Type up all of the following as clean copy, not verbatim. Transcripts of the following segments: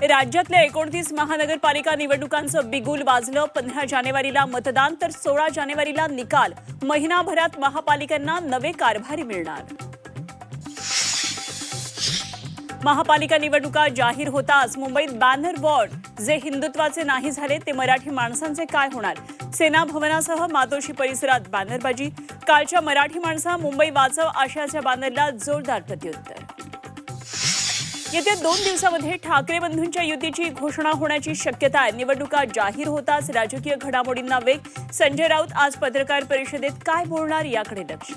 राज्यातल्या 29 महानगरपालिका निवडणुकांचं बिगुल वाजलं. 15 जानेवारीला मतदान तर 16 जानेवारीला निकाल. महिनाभरात महापालिकांना नवे कारभारी मिळणार. महापालिका निवडणुका जाहीर होताच मुंबईत बॅनर वॉर. जे हिंदुत्वाचे नाही झाले ते मराठी माणसांचे काय होणार? सेना भवनासह मातोश्री परिसरात बॅनरबाजी. कालच्या मराठी माणसा मुंबई वाचव आशयाच्या बॅनरला जोरदार प्रत्युत्तर. येत्या 2 दिवसांमध्ये ठाकरे बंधूंच्या युतीची घोषणा होण्याची शक्यता आहे. निवडणुका जाहीर होताच राजकीय घडामोडींना वेग. संजय राऊत आज पत्रकार परिषदेत काय बोलणार याकडे लक्ष.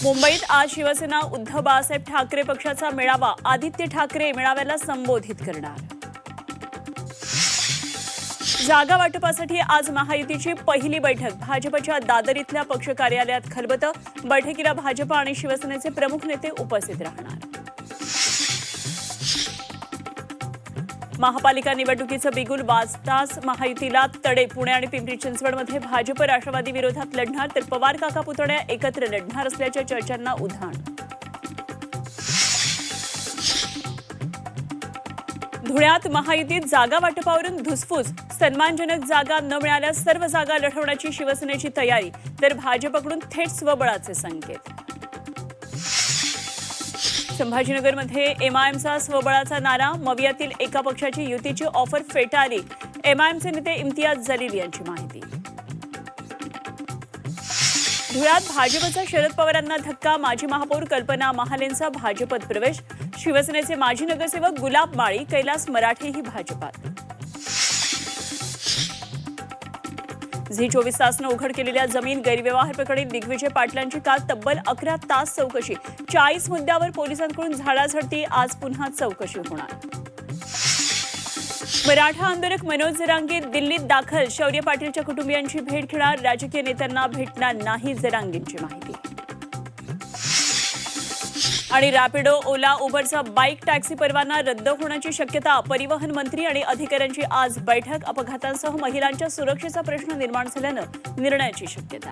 मुंबईत आज शिवसेना उद्धव बाळासाहेब ठाकरे पक्षाचा मेळावा. आदित्य ठाकरे मेळाव्याला संबोधित करणार. जागा वाटपासाठी आज महायुतीची पहिली बैठक. भाजपच्या दादर इथल्या पक्ष कार्यालयात खलबतं. बैठकीला भाजप आणि शिवसेनेचे प्रमुख नेते उपस्थित राहणार. महापालिका निवडणुकीचं बिगुल वाजताच महायुतीला तडे. पुणे आणि पिंपरी चिंचवडमध्ये भाजप राष्ट्रवादी विरोधात लढणार तर पवार काका पुतण्या एकत्र लढणार असल्याच्या चर्चांना उधाण. धुळ्यात महायुतीत जागा वाटपावरून धुसफूस. सन्मानजनक जागा न मिळाल्यास सर्व जागा लढवण्याची शिवसेनेची तयारी तर भाजपकडून थेट स्वबळाचे संकेत. संभाजीनगरमध्ये एमआयएमचा स्वबळाचा नारा. मवियातील एका पक्षाची युतीची ऑफर फेटाळली. एमआयएमचे नेते इम्तियाज जलील यांची माहिती. धुळ्यात भाजपचा शरद पवारांना धक्का. माजी महापौर कल्पना महालेंचा भाजपत प्रवेश. शिवसेनेचे माजी नगरसेवक गुलाब माळी, कैलास मराठेही भाजपात. झी 24 तासनं उघड केलेल्या जमीन गैरव्यवहार प्रकरणी दिग्विजय पाटलांची काल तब्बल 11 तास चौकशी. 40 मुद्द्यावर पोलिसांकडून झाडाझडती. आज पुन्हा चौकशी होणार. मराठा आंदोलक मनोज जरांगे दिल्लीत दाखल. शौर्य पाटीलच्या कुटुंबियांची भेट घेणार. राजकीय नेत्यांना भेटणार नाही जरांगेंची माहिती. आणि रॅपिडो, ओला, उबरचा बाईक टॅक्सी परवाना रद्द होण्याची शक्यता. परिवहन मंत्री आणि अधिकाऱ्यांची आज बैठक. अपघातांसह महिलांच्या सुरक्षेचा प्रश्न निर्माण झाल्यानं निर्णयाची शक्यता.